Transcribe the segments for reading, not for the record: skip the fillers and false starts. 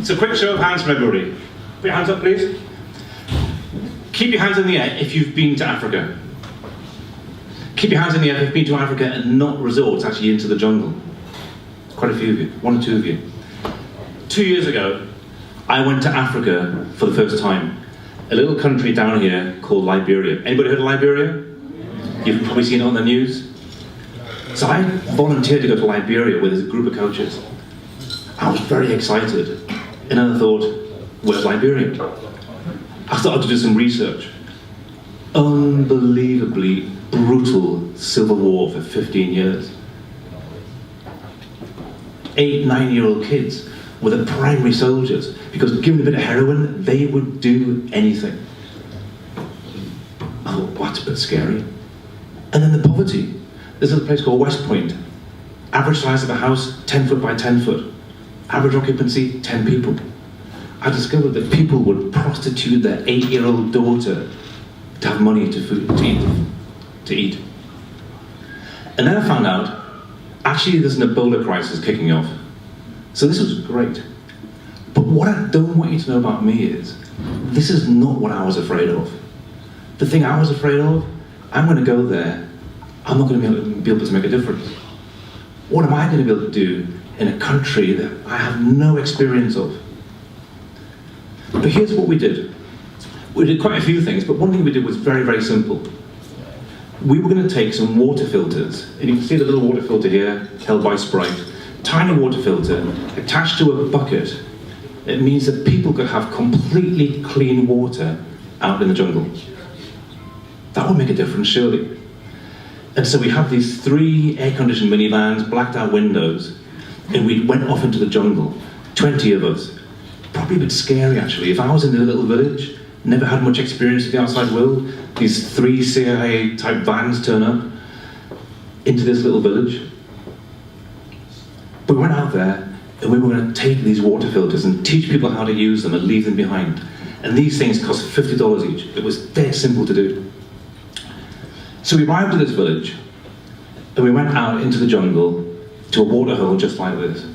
So quick show of hands from everybody. Put your hands up, please. Keep your hands in the air if you've been to Africa. Keep your hands in the air if you've been to Africa and not resort actually into the jungle. Quite a few of you, 1 or 2 of you. 2 years ago, I went to Africa for the first time. A little country down here called Liberia. Anybody heard of Liberia? You've probably seen it on the news. So I volunteered to go to Liberia with a group of coaches. I was very excited. And then I thought, where's Liberia? I started to do some research. Unbelievably brutal civil war for 15 years. 8, 9-year-old kids were the primary soldiers, because given a bit of heroin, they would do anything. I thought, well, that's a bit scary. And then the poverty. There's a place called West Point. Average size of a house, 10 foot by 10 foot. Average occupancy, 10 people. I discovered that people would prostitute their 8-year-old daughter to have money to eat. And then I found out, actually there's an Ebola crisis kicking off. So this was great. But what I don't want you to know about me is, this is not what I was afraid of. The thing I was afraid of, I'm going to go there, I'm not going to be able to make a difference. What am I going to be able to do in a country that I have no experience of? But here's what we did. We did quite a few things, but one thing we did was very, very simple. We were going to take some water filters, and you can see the little water filter here, held by Sprite. Tiny water filter, attached to a bucket. It means that people could have completely clean water out in the jungle. That would make a difference, surely. And so we have these 3 air-conditioned minivans, blacked out windows, and we went off into the jungle, 20 of us. Probably a bit scary, actually. If I was in a little village, never had much experience of the outside world, these 3 CIA-type vans turn up into this little village. But we went out there, and we were going to take these water filters and teach people how to use them and leave them behind. And these things cost $50 each. It was dead simple to do. So we arrived at this village, and we went out into the jungle to a water hole just like this.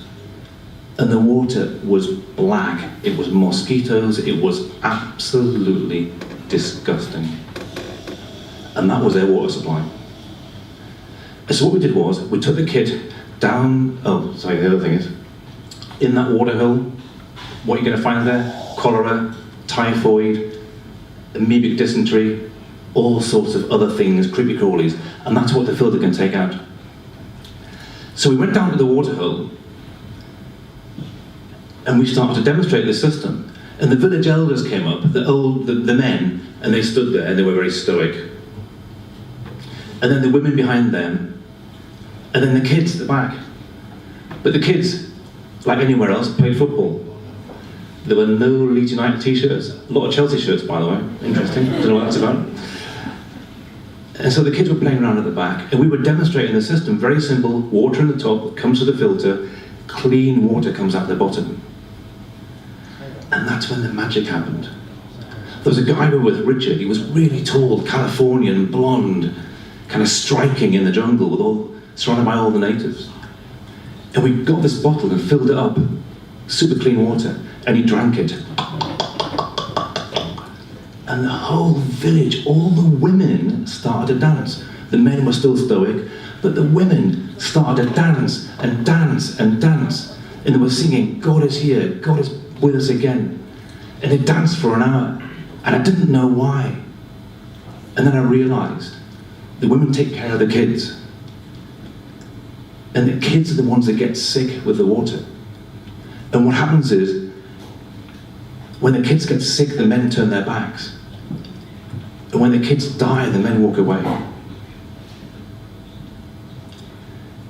And the water was black. It was mosquitoes. It was absolutely disgusting. And that was their water supply. And so what we did was, we took the kid down, the other thing is, in that water hole, what you're going to find there? Cholera, typhoid, amoebic dysentery, all sorts of other things, creepy crawlies, and that's what the filter can take out. So we went down to the water hole, and we started to demonstrate this system. And the village elders came up, the men, and they stood there, and they were very stoic. And then the women behind them, and then the kids at the back. But the kids, like anywhere else, played football. There were no Leeds United t-shirts. A lot of Chelsea shirts, by the way. Interesting. Don't know what that's about. And so the kids were playing around at the back, and we were demonstrating the system. Very simple. Water in the top comes to the filter. Clean water comes out the bottom. And that's when the magic happened. There was a guy we were with, Richard. He was really tall, Californian, blonde, kind of striking in the jungle, surrounded by all the natives. And we got this bottle and filled it up, super clean water, and he drank it. And the whole village, all the women started to dance. The men were still stoic, but the women started to dance and dance and dance. And they were singing, God is here, God is with us again. And they danced for an hour, and I didn't know why. And then I realized the women take care of the kids. And the kids are the ones that get sick with the water. And what happens is, when the kids get sick, the men turn their backs. And when the kids die, the men walk away.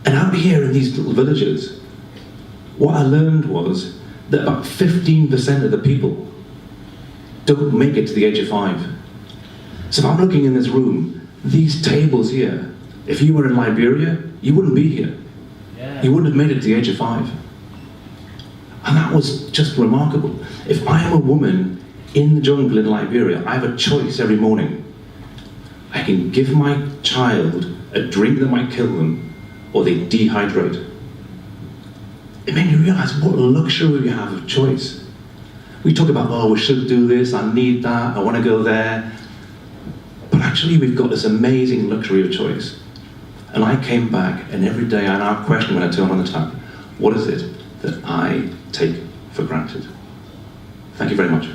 And out here in these little villages, what I learned was that about 15% of the people don't make it to the age of 5. So if I'm looking in this room, these tables here, if you were in Liberia, you wouldn't be here. You wouldn't have made it to the age of 5. And that was just remarkable. If I am a woman in the jungle in Liberia, I have a choice every morning. I can give my child a drink that might kill them, or they dehydrate. it made me realise what luxury we have of choice. We talk about, oh, we should do this, I need that, I want to go there. But actually we've got this amazing luxury of choice. And I came back, and every day I now question when I turn on the tap, what is it that I take for granted? Thank you very much.